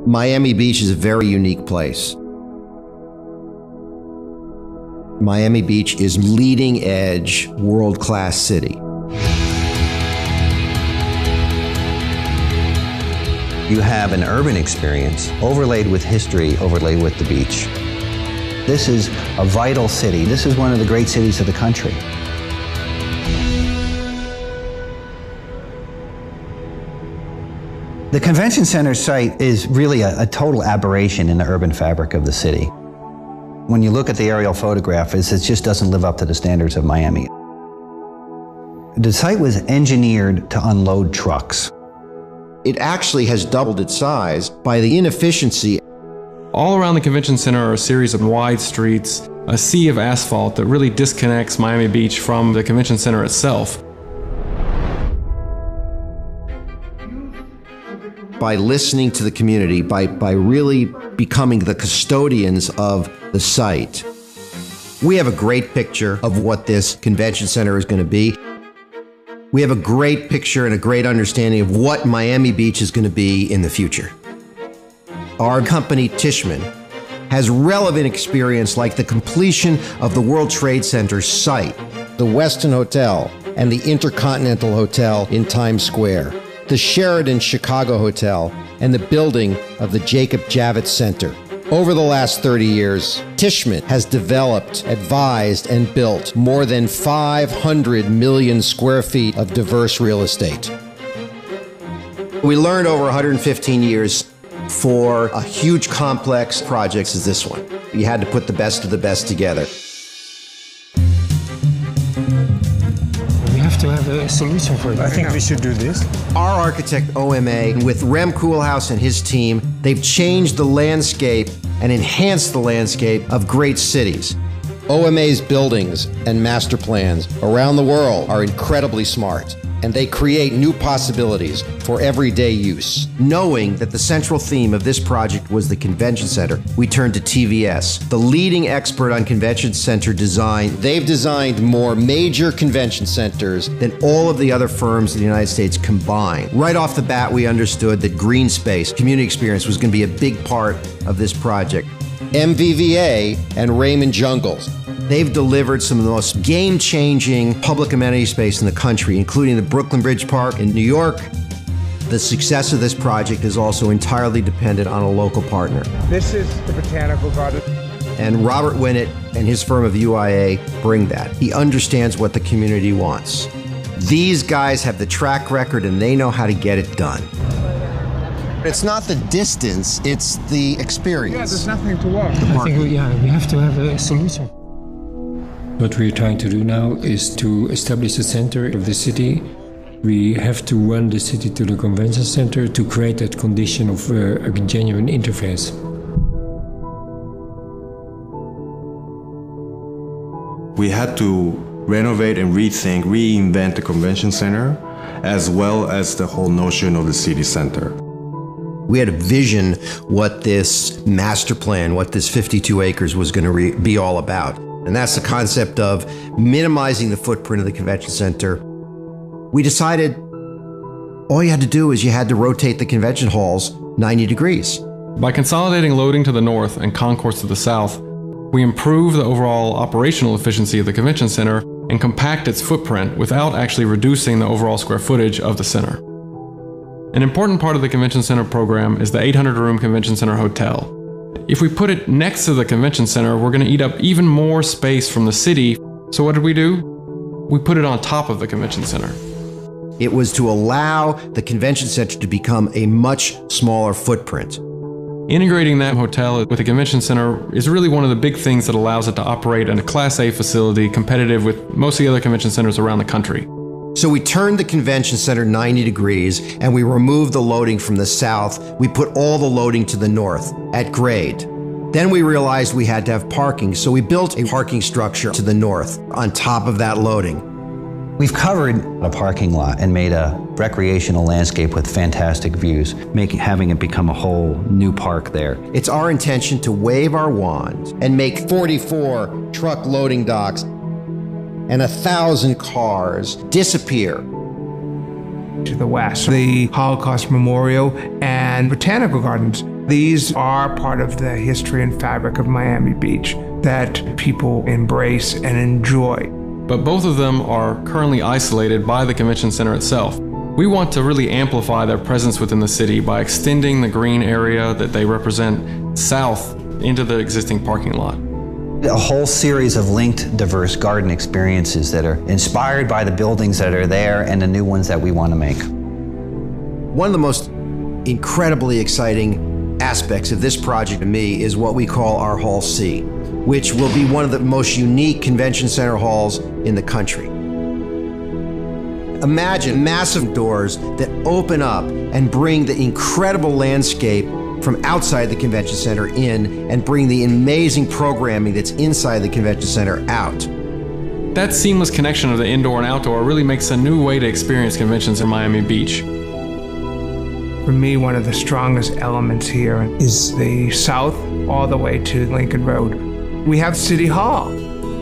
Miami Beach is a very unique place. Miami Beach is leading edge, world-class city. You have an urban experience overlaid with history, overlaid with the beach. This is a vital city. This is one of the great cities of the country. The convention center site is really a total aberration in the urban fabric of the city. When you look at the aerial photograph, it just doesn't live up to the standards of Miami. The site was engineered to unload trucks. It actually has doubled its size by the inefficiency. All around the convention center are a series of wide streets, a sea of asphalt that really disconnects Miami Beach from the convention center itself. By listening to the community, by really becoming the custodians of the site. We have a great picture of what this convention center is going to be. We have a great picture and a great understanding of what Miami Beach is going to be in the future. Our company, Tishman, has relevant experience like the completion of the World Trade Center site, the Westin Hotel, and the Intercontinental Hotel in Times Square, the Sheraton Chicago Hotel, and the building of the Jacob Javits Center. Over the last 30 years, Tishman has developed, advised, and built more than 500 million square feet of diverse real estate. We learned over 115 years for a huge complex project as this one. You had to put the best of the best together. To have a solution for it. I think we should do this. Our architect, OMA, with Rem Koolhaas and his team, they've changed the landscape and enhanced the landscape of great cities. OMA's buildings and master plans around the world are incredibly smart, and they create new possibilities for everyday use. Knowing that the central theme of this project was the convention center, we turned to TVS, the leading expert on convention center design. They've designed more major convention centers than all of the other firms in the United States combined. Right off the bat, we understood that green space, community experience, was going to be a big part of this project. MVVA and Raymond Jungles. They've delivered some of the most game-changing public amenity space in the country, including the Brooklyn Bridge Park in New York. The success of this project is also entirely dependent on a local partner. This is the Botanical Garden. And Robert Winnett and his firm of UIA bring that. He understands what the community wants. These guys have the track record and they know how to get it done. It's not the distance, it's the experience. Yeah, there's nothing to walk. I think we have to have a solution. What we're trying to do now is to establish the center of the city. We have to run the city to the convention center to create that condition of a genuine interface. We had to renovate and rethink, reinvent the convention center, as well as the whole notion of the city center. We had a vision what this master plan, what this 52 acres was going to be all about. And that's the concept of minimizing the footprint of the convention center. We decided all you had to do is you had to rotate the convention halls 90 degrees. By consolidating loading to the north and concourse to the south, we improve the overall operational efficiency of the convention center and compact its footprint without actually reducing the overall square footage of the center. An important part of the convention center program is the 800-room convention center hotel. If we put it next to the convention center, we're going to eat up even more space from the city. So what did we do? We put it on top of the convention center. It was to allow the convention center to become a much smaller footprint. Integrating that hotel with the convention center is really one of the big things that allows it to operate in a Class A facility competitive with most of the other convention centers around the country. So we turned the convention center 90 degrees and we removed the loading from the south. We put all the loading to the north at grade. Then we realized we had to have parking, so we built a parking structure to the north on top of that loading. We've covered a parking lot and made a recreational landscape with fantastic views, having it become a whole new park there. It's our intention to wave our wand and make 44 truck loading docks and 1,000 cars disappear. To the west, the Holocaust Memorial and Botanical Gardens These are part of the history and fabric of Miami Beach that people embrace and enjoy. But both of them are currently isolated by the convention center itself. We want to really amplify their presence within the city by extending the green area that they represent south into the existing parking lot. A whole series of linked diverse garden experiences that are inspired by the buildings that are there and the new ones that we want to make. One of the most incredibly exciting aspects of this project to me is what we call our Hall C, which will be one of the most unique convention center halls in the country. Imagine massive doors that open up and bring the incredible landscape from outside the convention center in and bring the amazing programming that's inside the convention center out. That seamless connection of the indoor and outdoor really makes a new way to experience conventions in Miami Beach. For me, one of the strongest elements here is the south all the way to Lincoln Road. We have City Hall,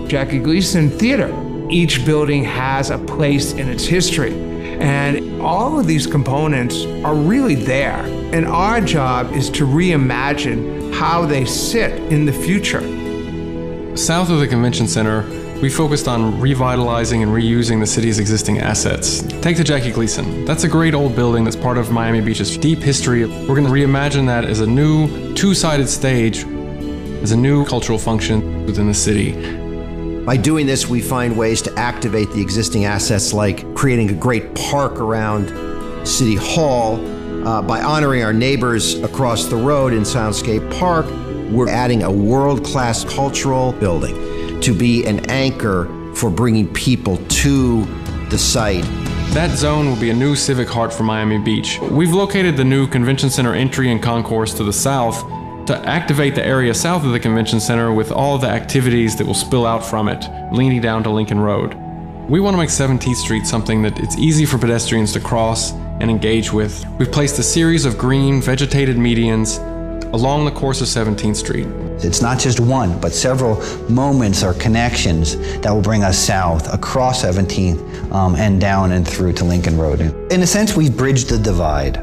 Jackie Gleason Theater. Each building has a place in its history, and all of these components are really there. And our job is to reimagine how they sit in the future. South of the convention center, we focused on revitalizing and reusing the city's existing assets. Take the Jackie Gleason. That's a great old building that's part of Miami Beach's deep history. We're going to reimagine that as a new two-sided stage, as a new cultural function within the city. By doing this, we find ways to activate the existing assets, like creating a great park around City Hall. By honoring our neighbors across the road in Soundscape Park, we're adding a world-class cultural building to be an anchor for bringing people to the site. That zone will be a new civic heart for Miami Beach. We've located the new convention center entry and concourse to the south to activate the area south of the convention center with all the activities that will spill out from it, leading down to Lincoln Road. We want to make 17th Street something that it's easy for pedestrians to cross and engage with. We've placed a series of green, vegetated medians along the course of 17th Street. It's not just one, but several moments or connections that will bring us south across 17th and down and through to Lincoln Road. In a sense, we've bridged the divide.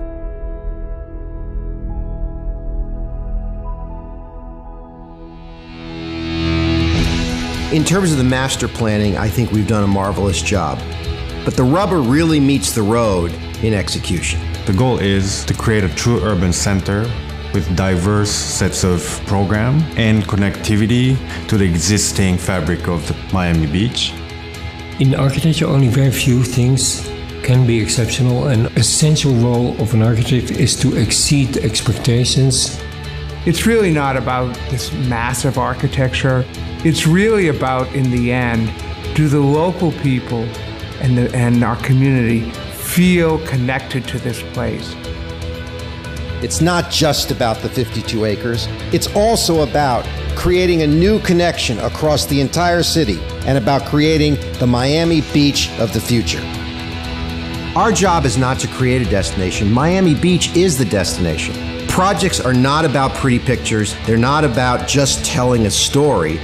In terms of the master planning, I think we've done a marvelous job. But the rubber really meets the road in execution. The goal is to create a true urban center with diverse sets of program and connectivity to the existing fabric of Miami Beach. In architecture, only very few things can be exceptional. An essential role of an architect is to exceed expectations. It's really not about this massive architecture. It's really about, in the end, do the local people and our community feel connected to this place? It's not just about the 52 acres. It's also about creating a new connection across the entire city and about creating the Miami Beach of the future. Our job is not to create a destination. Miami Beach is the destination. Projects are not about pretty pictures. They're not about just telling a story.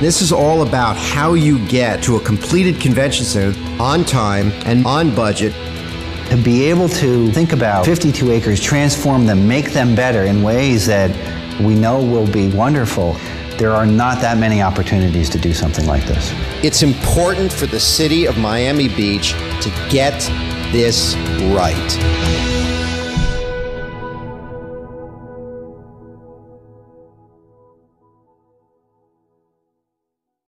This is all about how you get to a completed convention center on time and on budget. To be able to think about 52 acres, transform them, make them better in ways that we know will be wonderful, there are not that many opportunities to do something like this. It's important for the city of Miami Beach to get this right.